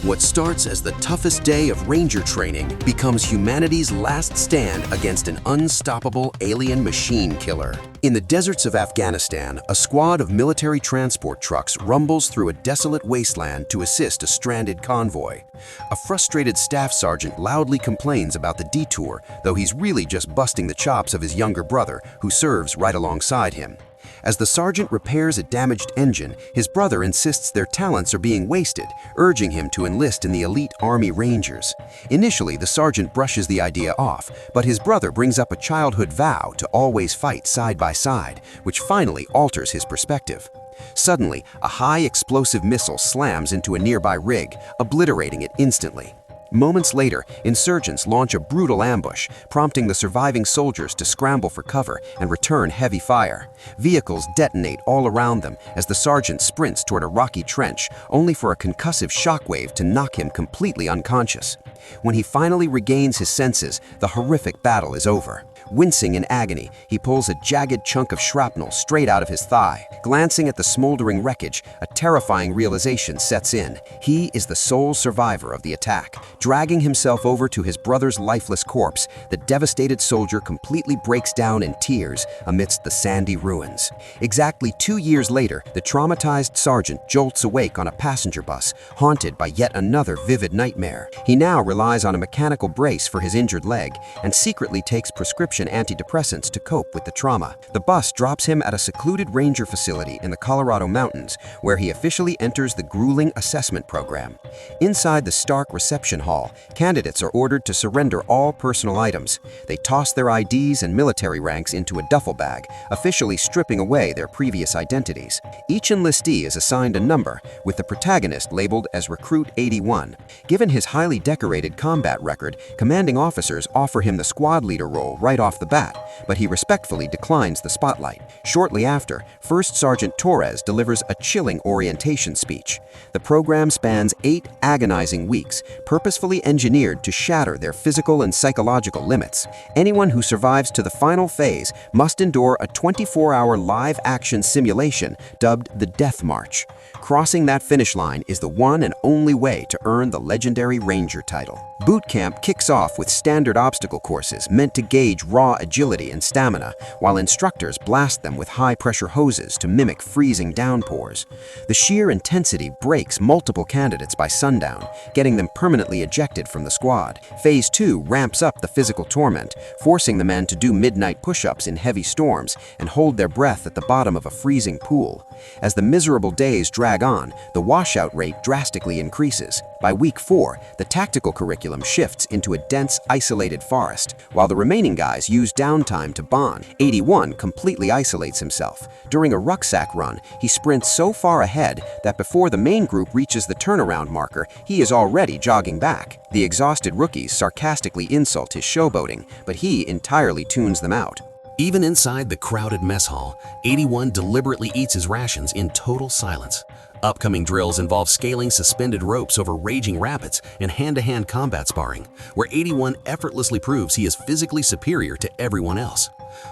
What starts as the toughest day of ranger training becomes humanity's last stand against an unstoppable alien machine killer. In the deserts of Afghanistan, a squad of military transport trucks rumbles through a desolate wasteland to assist a stranded convoy. A frustrated staff sergeant loudly complains about the detour, though he's really just busting the chops of his younger brother, who serves right alongside him. As the sergeant repairs a damaged engine, his brother insists their talents are being wasted, urging him to enlist in the elite Army Rangers. Initially, the sergeant brushes the idea off, but his brother brings up a childhood vow to always fight side by side, which finally alters his perspective. Suddenly, a high explosive missile slams into a nearby rig, obliterating it instantly. Moments later, insurgents launch a brutal ambush, prompting the surviving soldiers to scramble for cover and return heavy fire. Vehicles detonate all around them as the sergeant sprints toward a rocky trench, only for a concussive shockwave to knock him completely unconscious. When he finally regains his senses, the horrific battle is over. Wincing in agony, he pulls a jagged chunk of shrapnel straight out of his thigh. Glancing at the smoldering wreckage, a terrifying realization sets in. He is the sole survivor of the attack. Dragging himself over to his brother's lifeless corpse, the devastated soldier completely breaks down in tears amidst the sandy ruins. Exactly 2 years later, the traumatized sergeant jolts awake on a passenger bus, haunted by yet another vivid nightmare. He now relies on a mechanical brace for his injured leg and secretly takes prescription antidepressants to cope with the trauma. The bus drops him at a secluded ranger facility in the Colorado mountains, where he officially enters the grueling assessment program. Inside the stark reception hall, candidates are ordered to surrender all personal items. They toss their IDs and military ranks into a duffel bag, officially stripping away their previous identities. Each enlistee is assigned a number, with the protagonist labeled as Recruit 81. Given his highly decorated combat record, commanding officers offer him the squad leader role right off the bat, but he respectfully declines the spotlight. Shortly after, First Sergeant Torres delivers a chilling orientation speech. The program spans 8 agonizing weeks, purposefully engineered to shatter their physical and psychological limits. Anyone who survives to the final phase must endure a 24-hour live-action simulation dubbed the Death March. Crossing that finish line is the one and only way to earn the legendary Ranger title. Boot camp kicks off with standard obstacle courses meant to gauge raw agility and stamina, while instructors blast them with high-pressure hoses to mimic freezing downpours. The sheer intensity breaks multiple candidates by sundown, getting them permanently ejected from the squad. Phase 2 ramps up the physical torment, forcing the men to do midnight push-ups in heavy storms and hold their breath at the bottom of a freezing pool. As the miserable days drag on, the washout rate drastically increases. By week 4, the tactical curriculum shifts into a dense, isolated forest, while the remaining guys use downtime to bond. 81 completely isolates himself. During a rucksack run, he sprints so far ahead that before the main group reaches the turnaround marker, he is already jogging back. The exhausted rookies sarcastically insult his showboating, but he entirely tunes them out. Even inside the crowded mess hall, 81 deliberately eats his rations in total silence. Upcoming drills involve scaling suspended ropes over raging rapids and hand-to-hand combat sparring, where 81 effortlessly proves he is physically superior to everyone else.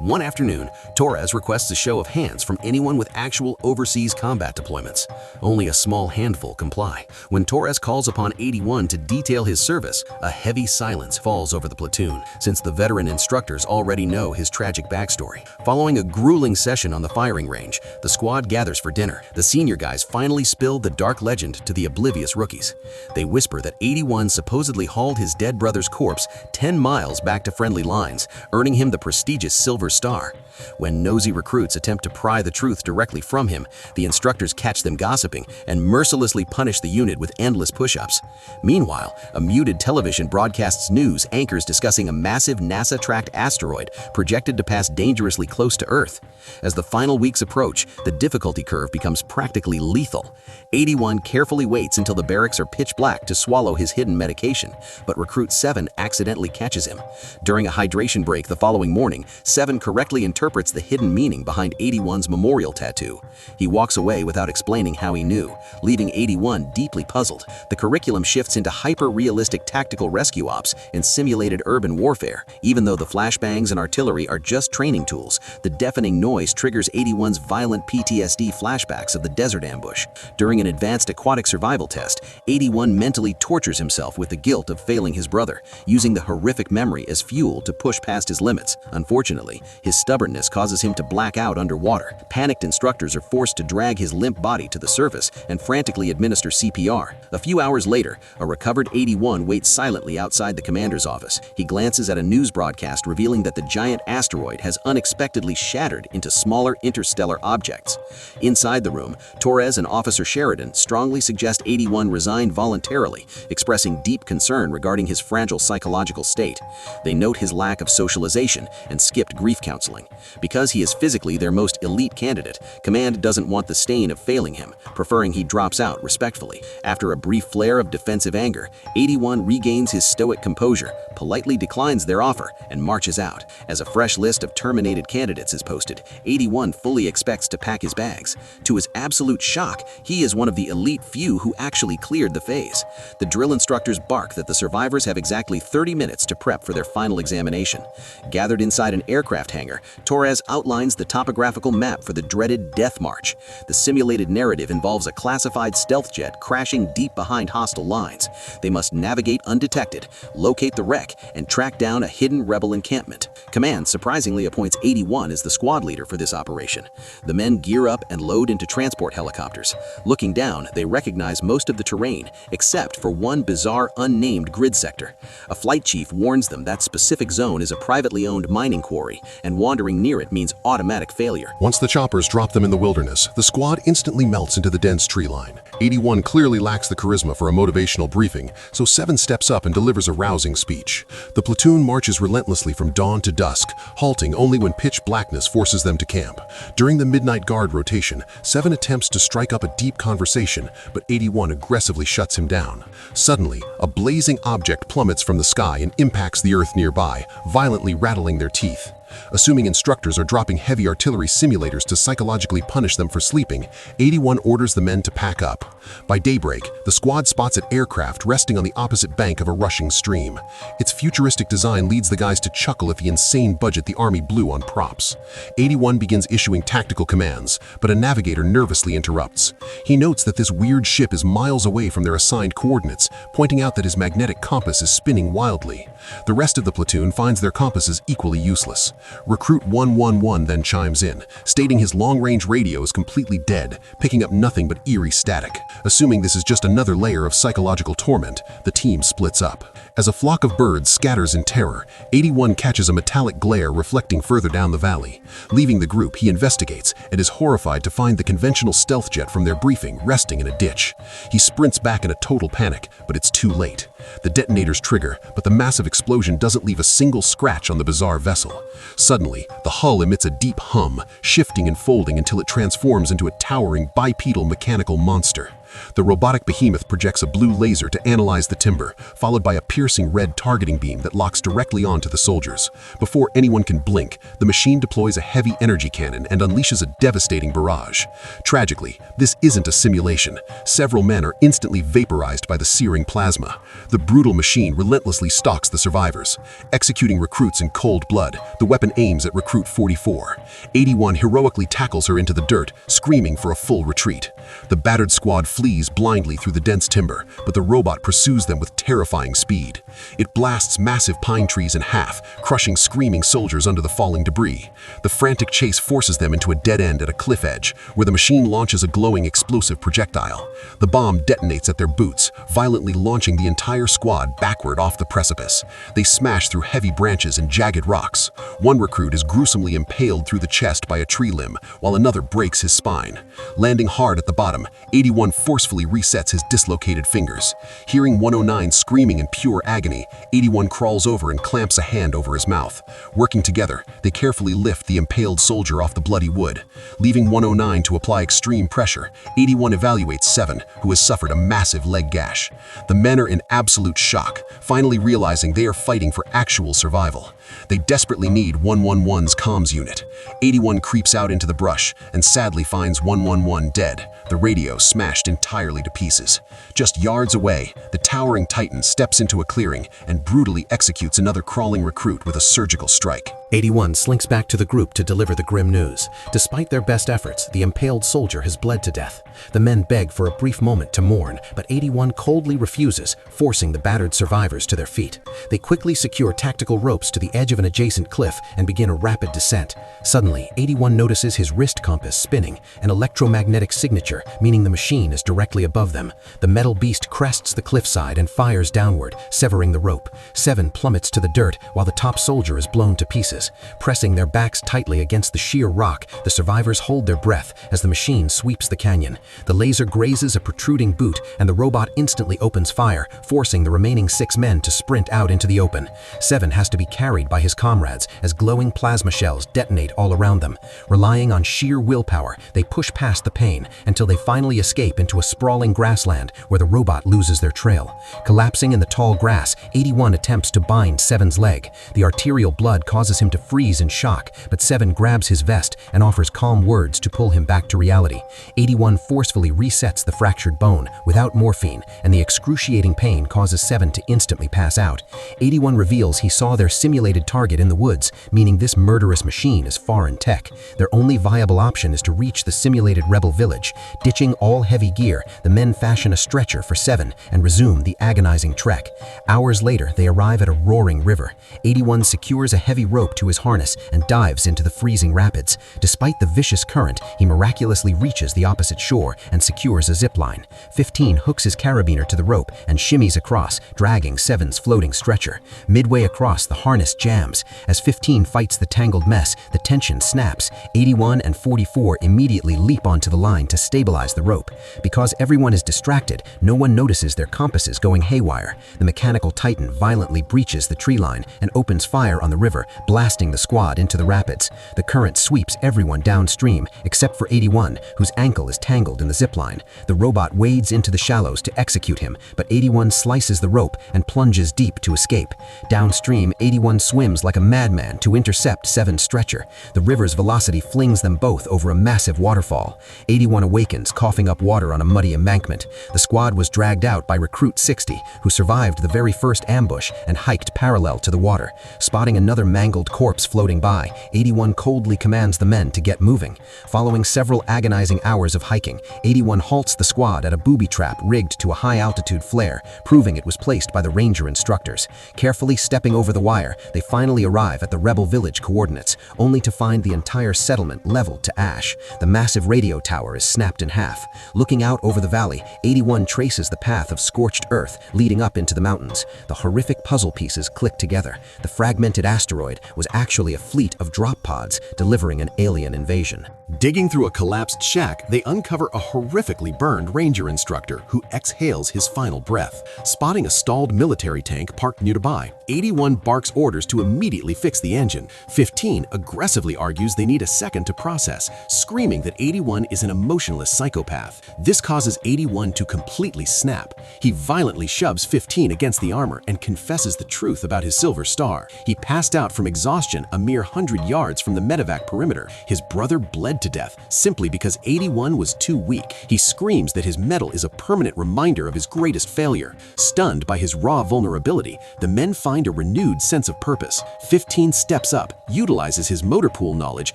One afternoon, Torres requests a show of hands from anyone with actual overseas combat deployments. Only a small handful comply. When Torres calls upon 81 to detail his service, a heavy silence falls over the platoon, since the veteran instructors already know his tragic backstory. Following a grueling session on the firing range, the squad gathers for dinner. The senior guys finally spill the dark legend to the oblivious rookies. They whisper that 81 supposedly hauled his dead brother's corpse 10 miles back to friendly lines, earning him the prestigious Silver Star. When nosy recruits attempt to pry the truth directly from him, the instructors catch them gossiping and mercilessly punish the unit with endless push-ups. Meanwhile, a muted television broadcasts news anchors discussing a massive NASA-tracked asteroid projected to pass dangerously close to Earth. As the final weeks approach, the difficulty curve becomes practically lethal. 81 carefully waits until the barracks are pitch black to swallow his hidden medication, but Recruit 7 accidentally catches him. During a hydration break the following morning, 7 correctly interprets interprets the hidden meaning behind 81's memorial tattoo. He walks away without explaining how he knew, leaving 81 deeply puzzled. The curriculum shifts into hyper-realistic tactical rescue ops and simulated urban warfare. Even though the flashbangs and artillery are just training tools, the deafening noise triggers 81's violent PTSD flashbacks of the desert ambush. During an advanced aquatic survival test, 81 mentally tortures himself with the guilt of failing his brother, using the horrific memory as fuel to push past his limits. Unfortunately, his stubbornness causes him to black out underwater. Panicked instructors are forced to drag his limp body to the surface and frantically administer CPR. A few hours later, a recovered 81 waits silently outside the commander's office. He glances at a news broadcast revealing that the giant asteroid has unexpectedly shattered into smaller interstellar objects. Inside the room, Torres and Officer Sheridan strongly suggest 81 resign voluntarily, expressing deep concern regarding his fragile psychological state. They note his lack of socialization and skipped grief counseling. Because he is physically their most elite candidate, Command doesn't want the stain of failing him, preferring he drops out respectfully. After a brief flare of defensive anger, 81 regains his stoic composure, politely declines their offer, and marches out. As a fresh list of terminated candidates is posted, 81 fully expects to pack his bags. To his absolute shock, he is one of the elite few who actually cleared the phase. The drill instructors bark that the survivors have exactly 30 minutes to prep for their final examination. Gathered inside an aircraft hangar, Torres outlines the topographical map for the dreaded Death March. The simulated narrative involves a classified stealth jet crashing deep behind hostile lines. They must navigate undetected, locate the wreck, and track down a hidden rebel encampment. Command surprisingly appoints 81 as the squad leader for this operation. The men gear up and load into transport helicopters. Looking down, they recognize most of the terrain, except for one bizarre unnamed grid sector. A flight chief warns them that specific zone is a privately owned mining quarry, and wandering near it means automatic failure. Once the choppers drop them in the wilderness, the squad instantly melts into the dense tree line. 81 clearly lacks the charisma for a motivational briefing, so 7 steps up and delivers a rousing speech. The platoon marches relentlessly from dawn to dusk, halting only when pitch blackness forces them to camp. During the midnight guard rotation, 7 attempts to strike up a deep conversation, but 81 aggressively shuts him down. Suddenly, a blazing object plummets from the sky and impacts the earth nearby, violently rattling their teeth. Assuming instructors are dropping heavy artillery simulators to psychologically punish them for sleeping, 81 orders the men to pack up. By daybreak, the squad spots an aircraft resting on the opposite bank of a rushing stream. Its futuristic design leads the guys to chuckle at the insane budget the Army blew on props. 81 begins issuing tactical commands, but a navigator nervously interrupts. He notes that this weird ship is miles away from their assigned coordinates, pointing out that his magnetic compass is spinning wildly. The rest of the platoon finds their compasses equally useless. Recruit 111 then chimes in, stating his long-range radio is completely dead, picking up nothing but eerie static. Assuming this is just another layer of psychological torment, the team splits up. As a flock of birds scatters in terror, 81 catches a metallic glare reflecting further down the valley. Leaving the group, he investigates and is horrified to find the conventional stealth jet from their briefing resting in a ditch. He sprints back in a total panic, but it's too late. The detonators trigger, but the massive explosion doesn't leave a single scratch on the bizarre vessel. Suddenly, the hull emits a deep hum, shifting and folding until it transforms into a towering bipedal mechanical monster. The robotic behemoth projects a blue laser to analyze the timber, followed by a piercing red targeting beam that locks directly onto the soldiers. Before anyone can blink, the machine deploys a heavy energy cannon and unleashes a devastating barrage. Tragically, this isn't a simulation. Several men are instantly vaporized by the searing plasma. The brutal machine relentlessly stalks the survivors. Executing recruits in cold blood, the weapon aims at recruit 44. 81 heroically tackles her into the dirt, screaming for a full retreat. The battered squad flees blindly through the dense timber, but the robot pursues them with terrifying speed. It blasts massive pine trees in half, crushing screaming soldiers under the falling debris. The frantic chase forces them into a dead end at a cliff edge, where the machine launches a glowing explosive projectile. The bomb detonates at their boots, violently launching the entire squad backward off the precipice. They smash through heavy branches and jagged rocks. One recruit is gruesomely impaled through the chest by a tree limb, while another breaks his spine. Landing hard at the bottom, 81 forcefully resets his dislocated fingers. Hearing 109 screaming in pure agony, 81 crawls over and clamps a hand over his mouth. Working together, they carefully lift the impaled soldier off the bloody wood. Leaving 109 to apply extreme pressure, 81 evaluates 7, who has suffered a massive leg gash. The men are in absolute shock, finally realizing they are fighting for actual survival. They desperately need 111's comms unit. 81 creeps out into the brush and sadly finds 111 dead, the radio smashed entirely to pieces. Just yards away, the towering titan steps into a clearing and brutally executes another crawling recruit with a surgical strike. 81 slinks back to the group to deliver the grim news. Despite their best efforts, the impaled soldier has bled to death. The men beg for a brief moment to mourn, but 81 coldly refuses, forcing the battered survivors to their feet. They quickly secure tactical ropes to the edge of an adjacent cliff and begin a rapid descent. Suddenly, 81 notices his wrist compass spinning, an electromagnetic signature, meaning the machine is directly above them. The metal beast crests the cliffside and fires downward, severing the rope. 7 plummets to the dirt while the top soldier is blown to pieces. Pressing their backs tightly against the sheer rock, the survivors hold their breath as the machine sweeps the canyon. The laser grazes a protruding boot and the robot instantly opens fire, forcing the remaining 6 men to sprint out into the open. 7 has to be carried by his comrades as glowing plasma shells detonate all around them. Relying on sheer willpower, they push past the pain until they finally escape into a sprawling grassland where the robot loses their trail. Collapsing in the tall grass, 81 attempts to bind 7's leg. The arterial blood causes him to freeze in shock, but 7 grabs his vest and offers calm words to pull him back to reality. 81 forcefully resets the fractured bone without morphine, and the excruciating pain causes 7 to instantly pass out. 81 reveals he saw their simulated target in the woods, meaning this murderous machine is foreign tech. Their only viable option is to reach the simulated rebel village. Ditching all heavy gear, the men fashion a stretcher for 7 and resume the agonizing trek. Hours later, they arrive at a roaring river. 81 secures a heavy rope to his harness and dives into the freezing rapids. Despite the vicious current, he miraculously reaches the opposite shore and secures a zip line. 15 hooks his carabiner to the rope and shimmies across, dragging 7's floating stretcher. Midway across, the harness jams. As 15 fights the tangled mess, the tension snaps. 81 and 44 immediately leap onto the line to stabilize the rope. Because everyone is distracted, no one notices their compasses going haywire. The mechanical titan violently breaches the tree line and opens fire on the river, blasting the squad into the rapids. The current sweeps everyone downstream, except for 81, whose ankle is tangled in the zipline. The robot wades into the shallows to execute him, but 81 slices the rope and plunges deep to escape. Downstream, 81 swims like a madman to intercept 7's stretcher. The river's velocity flings them both over a massive waterfall. 81 awakens, coughing up water on a muddy embankment. The squad was dragged out by Recruit 60, who survived the very first ambush and hiked parallel to the water. Spotting another mangled corpse floating by, 81 coldly commands the men to get moving. Following several agonizing hours of hiking, 81 halts the squad at a booby trap rigged to a high-altitude flare, proving it was placed by the ranger instructors. Carefully stepping over the wire, they finally arrive at the rebel village coordinates, only to find the entire settlement leveled to ash. The massive radio tower is snapped in half. Looking out over the valley, 81 traces the path of scorched earth leading up into the mountains. The horrific puzzle pieces click together. The fragmented asteroid was actually a fleet of drop pods delivering an alien invasion. Digging through a collapsed shack, they uncover a horrifically burned ranger instructor who exhales his final breath. Spotting a stalled military tank parked nearby, 81 barks orders to immediately fix the engine. 15 aggressively argues they need a second to process, screaming that 81 is an emotionless psychopath. This causes 81 to completely snap. He violently shoves 15 against the armor and confesses the truth about his silver star. He passed out from exhaustion a mere 100 yards from the medevac perimeter. His brother bled to death simply because 81 was too weak. He screams that his medal is a permanent reminder of his greatest failure. Stunned by his raw vulnerability, the men find a renewed sense of purpose. 15 steps up, utilizes his motor pool knowledge,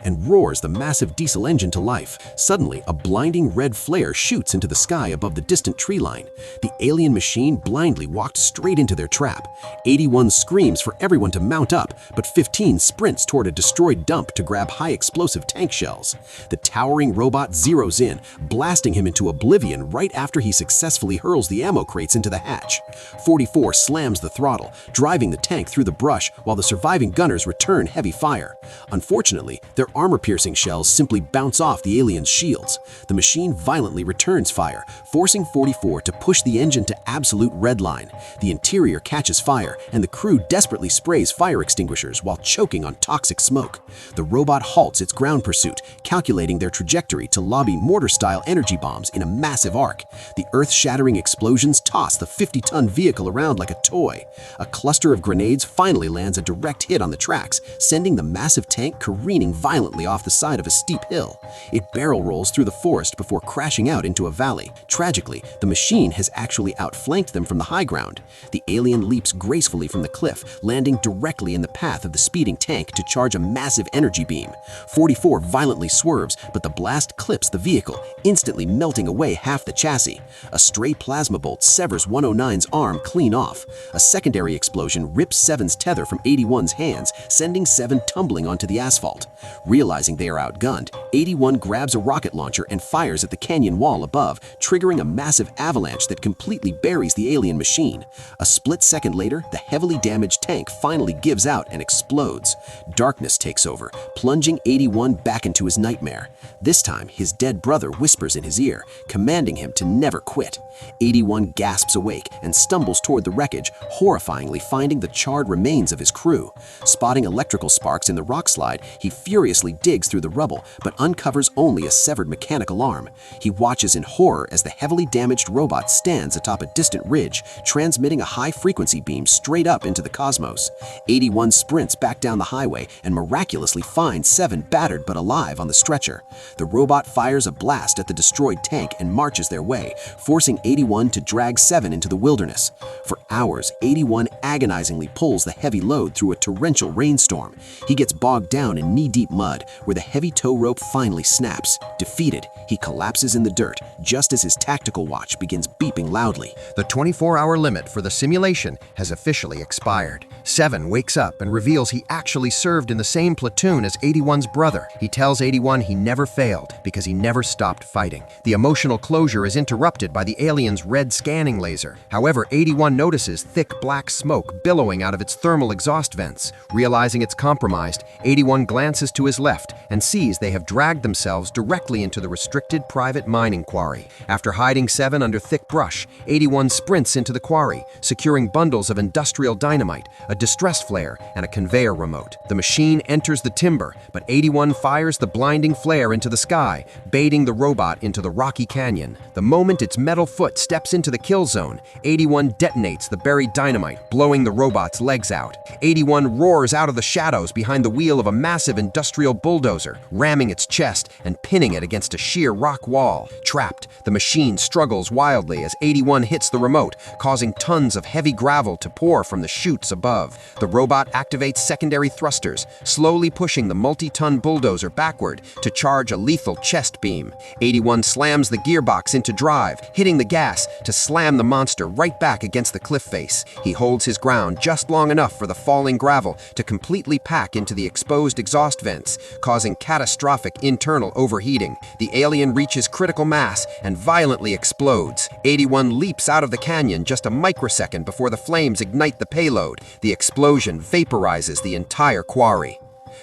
and roars the massive diesel engine to life. Suddenly, a blinding red flare shoots into the sky above the distant tree line. The alien machine blindly walked straight into their trap. 81 screams for everyone to mount up, but 15 sprints toward a destroyed dump to grab high-explosive tank shells. The towering robot zeroes in, blasting him into oblivion right after he successfully hurls the ammo crates into the hatch. 44 slams the throttle, driving the tank through the brush while the surviving gunners return heavy fire. Unfortunately, their armor-piercing shells simply bounce off the alien's shields. The machine violently returns fire, forcing 44 to push the engine to absolute redline. The interior catches fire, and the crew desperately sprays fire extinguishers while choking on toxic smoke. The robot halts its ground pursuit, calculating their trajectory to lobby mortar-style energy bombs in a massive arc. The earth-shattering explosions toss the 50-ton vehicle around like a toy. A cluster of grenades finally lands a direct hit on the tracks, sending the massive tank careening violently off the side of a steep hill. It barrel rolls through the forest before crashing out into a valley. Tragically, the machine has actually outflanked them from the high ground. The alien leaps gracefully from the cliff, landing directly in the path of the speeding tank to charge a massive energy beam. 44 violently swerves, but the blast clips the vehicle, instantly melting away half the chassis. A stray plasma bolt severs 109's arm clean off. A secondary explosion rips 7's tether from 81's hands, sending 7 tumbling onto the asphalt. Realizing they are outgunned, 81 grabs a rocket launcher and fires at the canyon wall above, triggering a massive avalanche that completely buries the alien machine. A split second later, the heavily damaged tank finally gives out and explodes. Darkness takes over, plunging 81 back into his nightmare. This time, his dead brother whispers in his ear, commanding him to never quit. 81 gasps awake and stumbles toward the wreckage, horrifyingly finding the charred remains of his crew. Spotting electrical sparks in the rock slide, he furiously digs through the rubble, but uncovers only a severed mechanical arm. He watches in horror as the heavily damaged robot stands atop a distant ridge, transmitting a high-frequency beam straight up into the cosmos. 81 sprints back down the highway and miraculously finds 7 battered but alive on the stretcher. The robot fires a blast at the destroyed tank and marches their way, forcing 81 to drag 7 into the wilderness. For hours, 81 agonizingly pulls the heavy load through a torrential rainstorm. He gets bogged down in knee-deep mud, where the heavy tow rope finally snaps. Defeated, he collapses in the dirt just as his tactical watch begins beeping loudly. The 24-hour limit for the simulation has officially expired. 7 wakes up and reveals he actually served in the same platoon as 81's brother. He tells 81 he never failed because he never stopped fighting. The emotional closure is interrupted by the alien's red scanning laser. However, 81 notices thick black smoke billowing out of its thermal exhaust vents. Realizing it's compromised, 81 glances to his left and sees they have dragged themselves directly into the restricted private mining quarry. After hiding 7 under thick brush, 81 sprints into the quarry, securing bundles of industrial dynamite, a distress flare, and a conveyor remote. The machine enters the timber, but 81 fires the blinding flare into the sky, baiting the robot into the rocky canyon. The moment its metal foot steps into the kill zone, 81 detonates the buried dynamite, blowing the robot's legs out. 81 roars out of the shadows behind the wheel of a massive industrial bulldozer, ramming its chest and pinning it against a sheer rock wall. Trapped, the machine struggles wildly as 81 hits the remote, causing tons of heavy gravel to pour from the chutes above. The robot activates secondary thrusters, slowly pushing the multi-ton bulldozer backward to charge a lethal chest beam. 81 slams the gearbox into drive, hitting the gas to slam the monster right back against the cliff face. He holds his ground just long enough for the falling gravel to completely pack into the exposed exhaust vents, causing catastrophic internal overheating. The alien reaches critical mass and violently explodes. 81 leaps out of the canyon just a microsecond before the flames ignite the payload. The explosion vaporizes the entire quarry.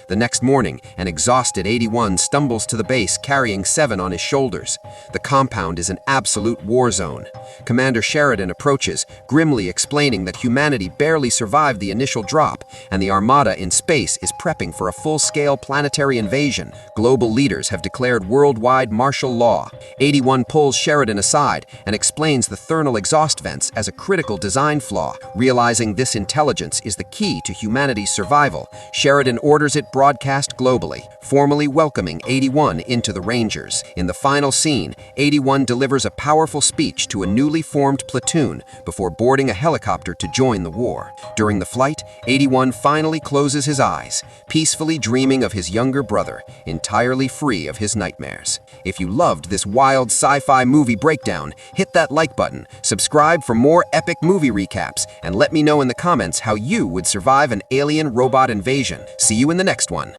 The next morning, an exhausted 81 stumbles to the base carrying 7 on his shoulders. The compound is an absolute war zone. Commander Sheridan approaches, grimly explaining that humanity barely survived the initial drop, and the Armada in space is prepping for a full-scale planetary invasion. Global leaders have declared worldwide martial law. 81 pulls Sheridan aside and explains the thermal exhaust vents as a critical design flaw. Realizing this intelligence is the key to humanity's survival, Sheridan orders it broadcast globally, formally welcoming 81 into the Rangers. In the final scene, 81 delivers a powerful speech to a newly formed platoon before boarding a helicopter to join the war. During the flight, 81 finally closes his eyes, peacefully dreaming of his younger brother, entirely free of his nightmares. If you loved this wild sci-fi movie breakdown, hit that like button, subscribe for more epic movie recaps, and let me know in the comments how you would survive an alien robot invasion. See you in the next one.